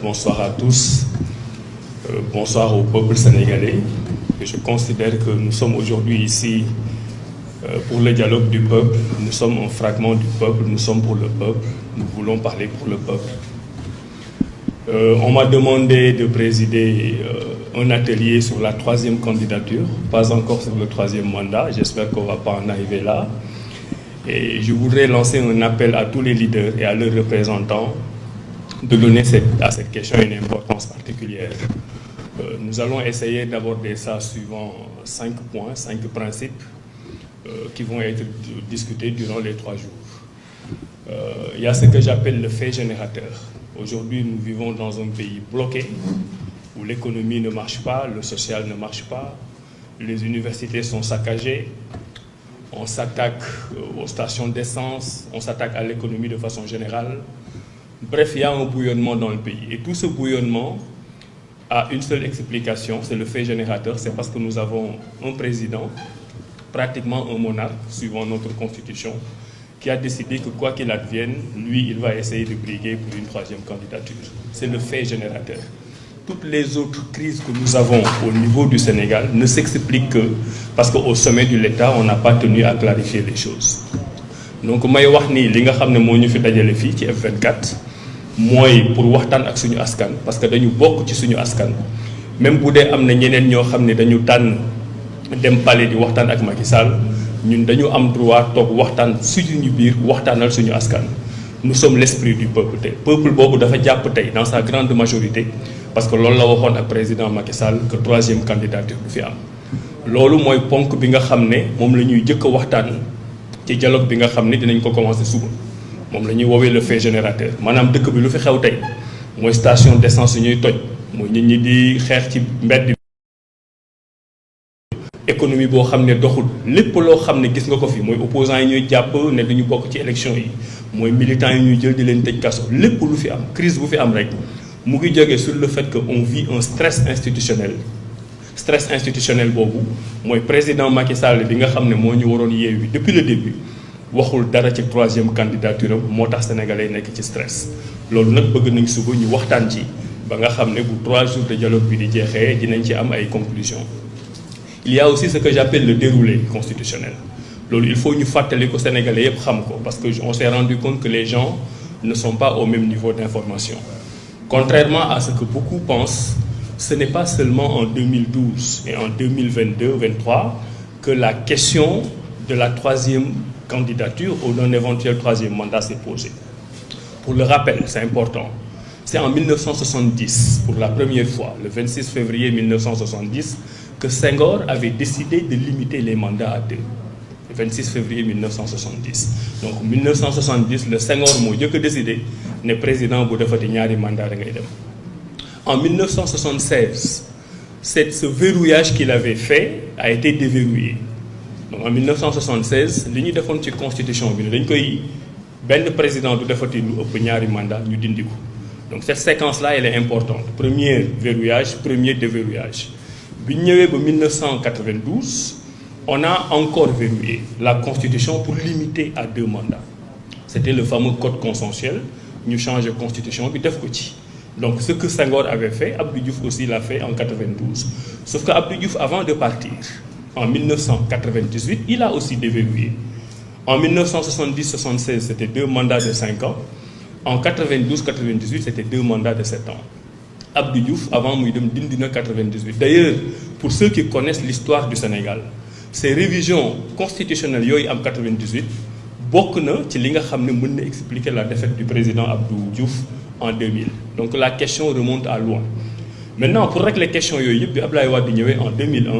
Bonsoir à tous, bonsoir au peuple sénégalais. Je considère que nous sommes aujourd'hui ici pour le dialogue du peuple. Nous sommes un fragment du peuple, nous sommes pour le peuple, nous voulons parler pour le peuple. On m'a demandé de présider un atelier sur la troisième candidature, pas encore sur le troisième mandat, j'espère qu'on ne va pas en arriver là. Et je voudrais lancer un appel à tous les leaders et à leurs représentants de donner à cette question une importance particulière. Nous allons essayer d'aborder ça suivant 5 points, 5 principes qui vont être discutés durant les 3 jours. Il y a ce que j'appelle le fait générateur. Aujourd'hui, nous vivons dans un pays bloqué, où l'économie ne marche pas, le social ne marche pas, les universités sont saccagées, on s'attaque aux stations d'essence, on s'attaque à l'économie de façon générale. Bref, il y a un bouillonnement dans le pays. Et tout ce bouillonnement a une seule explication, c'est le fait générateur, c'est parce que nous avons un président, pratiquement un monarque, suivant notre constitution, qui a décidé que quoi qu'il advienne, lui, il va essayer de briguer pour une 3e candidature. C'est le fait générateur. Toutes les autres crises que nous avons au niveau du Sénégal ne s'expliquent que parce qu'au sommet de l'État, on n'a pas tenu à clarifier les choses. Donc, may wax ni li nga xam ne moo ñu fi dajale fii ci F24 mooy pour waxtaan ak suñu askan parce que dañu bokk ci suñu askan même bu dee am na ñeneen ñoo xam ne dañu tànn dem palais di waxtaan ak Macky Sall ñun dañu am droit toog waxtaan suñu biir waxtaanal suñu askan. Nous sommes l'esprit du peuple tey peuple boobu dafa jàpp tey dans sa grande majorité parce que loolu la waxoon ak président Macky Sall que 3e candidature du fi am. loolu mooy ponk bi nga xam ne moom la ñuy jëkk a waxtaan ci dialogue bi nga xam ne dinañ ko commencer suba moom la ñuy woowee le fait générateur maanaam dëkk bi lu fi xew tey mooy station d'essence yu ñuy toj mooy nit ñi di xeex ci mbedd économie boo xam ne doxul lépp loo xam ne gis nga ko fi mooy opposants yi ñuy jàpp ne dañu bokk ci élection yi mooy militants yi ñuy jël di leen tëj kaso lépp lu fi am crise bu fi am rek mu ngi jógee sur le fait que on vit un stress institutionnel boobu mooy président Macky Sall bi nga xam ne moo ñu waroon yeewi depuis le début waxul dara ci 3e candidature am moo tax sénégalais nekk ci stress loolu nag bëgg nañ suba ñu waxtaan ci ba nga xam ne bu 3 jours de dialogue bi di jeexee dinañ ci am ay conclusions. Il y a aussi ce que j'appelle le déroulé constitutionnel loolu il faut ñu fàttali ko sénégalais yëpp xam ko parce que on s'est rendu compte que les gens ne sont pas au même niveau d'information. Contrairement à ce que beaucoup pensent, ce n'est pas seulement en 2012 et en 2022-23 que la question de la 3e candidature ou d'un éventuel 3e mandat s'est posée. Pour le rappel, c'est important. C'est en 1970, pour la première fois, le 26 février 1970, que Senghor avait décidé de limiter les mandats à 2. Le 26 février 1970. Donc, en 1970, le Senghor moo jëkk a décidé ne président bu defati ñaari mandat da ngay dem. En 1976, ce verrouillage qu'il avait fait a été déverrouillé. Donc, en 1976, li ñu defoon ci constitution bi ne dañ koy benn président du defati lu ëpp ñaari mandat ñu dindi ko. Donc, cette séquence-là, elle est importante. Premier verrouillage, premier déverrouillage. Bi ñu ñëwee ba 1992, on a encore verrouillé la constitution pour limiter à 2 mandats. C'était le fameux code consensuel. Ñu changé constitution bi def ko ci. Donc ce que Senghor avait fait, Abdou Diouf aussi l'a fait en 92. Sauf que Abdou Diouf, avant de partir, en 1998, il a aussi déverrouillé. En 1970-76, c'était 2 mandats de 5 ans. En 92-98, c'était 2 mandats de 7 ans. Abdou Diouf, avant muy dem dindi na 98. D'ailleurs, pour ceux qui connaissent l'histoire du Sénégal, ces révisions constitutionnelles yooyu am 98 bokk na ci li nga xam ne mën na expliquer la défaite du président Abdou Diouf en 2000. Donc la question remonte à loin. Maintenant, pour régler question yooyu yëpp bi Abdoulaye Wade ñëwee en 2001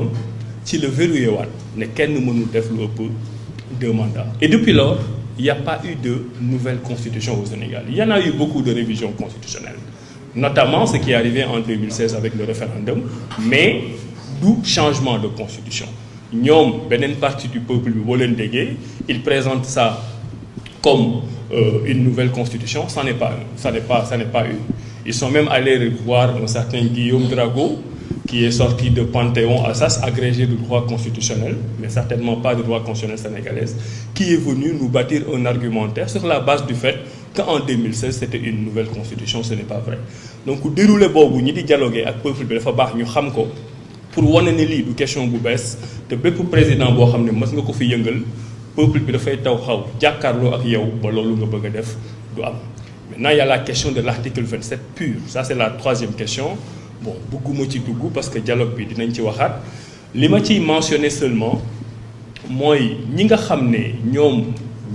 ci le verrouillé waat ne kenn mënul def lu ëpp 2 mandats. Et depuis lors, il n'y a pas eu de nouvelle constitution au Sénégal. Il y en a eu beaucoup de révisions constitutionnelles. Notamment ce qui est arrivé en 2016 avec le référendum, mais d'où changement de constitution. Ñoom beneen partie du peuple bi boo leen déggee ils présentent ça comme une nouvelle constitution. Ça n'est pas une. Ils sont même allés voir un certain Guillaume Drago qui est sorti de Panthéon Assas, agrégé de droit constitutionnel, mais certainement pas de droit constitutionnel sénégalaise, qui est venu nous bâtir un argumentaire sur la base du fait qu'en 2016, c'était une nouvelle constitution. Ce n'est pas vrai. donc déroulé boobu ñi di dialoguer ak peuple bi dafa baax ñu xam ko pour wane ne lii du question bu bees te bépp président boo xam ne mës nga ko fi yëngal peuple bi dafay taw xaw jàkkaarloo ak yow ba loolu nga bëgg a def du am. Maintenant il y a la question de l'article 27 pur, ça c'est la troisième question. Bon bëgguma ci dugg parce que dialogue bi dinañ ci waxaat li ma ciy mentionner seulement mooy ñi nga xam ne ñoom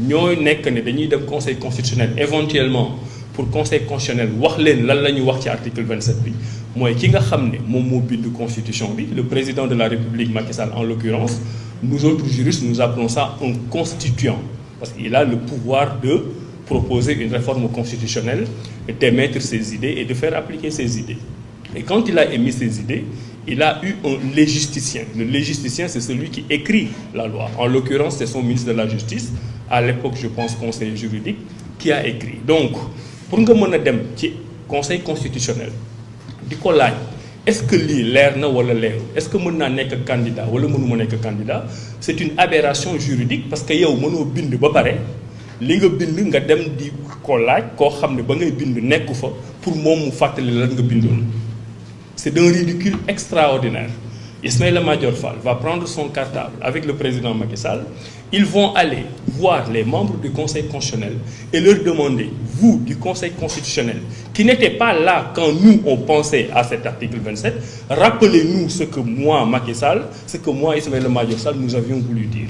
ñooy nekk ne dañuy dem conseil constitutionnel éventuellement pour conseil constitutionnel wax leen lan la ñu wax ci article 27 bi mooy ki nga xam ne moom moo bind constitution bi le président de la République Macky Sall en l'occurrence. Nous autres juristes nous appelons ça un constituant parce qu'il a le pouvoir de proposer une réforme constitutionnelle, d'émettre ses idées et de faire appliquer ses idées. Et quand il a émis ses idées, il a eu un légisticien. Le légisticien, c'est celui qui écrit la loi. En l'occurrence, c'est son ministre de la Justice, à l'époque, je pense, conseiller juridique, qui a écrit. Donc, pour nga mën a dem ci conseil constitutionnel di ko laaj est-ce que lii leer na wala leeru est-ce que mën naa nekk candidat wala mënuma nekk candidat c'est une aberration juridique parce que yow mënoo bind ba pare li nga bind nga dem di ko laaj koo xam ne ba ngay bind nekku fa pour moom mu fàttali lan nga bindoon. C'est d'un ridicule extraordinaire. Ismaïla Madior Fall va prendre son cartable avec le président Macky Sall. Ils vont aller voir les membres du Conseil constitutionnel et leur demander, vous du Conseil constitutionnel, qui n'étaient pas là quand nous on pensait à cet article 27, rappelez-nous ce que moi, Macky Sall, ce que moi, Ismaïla Madior Fall, nous avions voulu dire.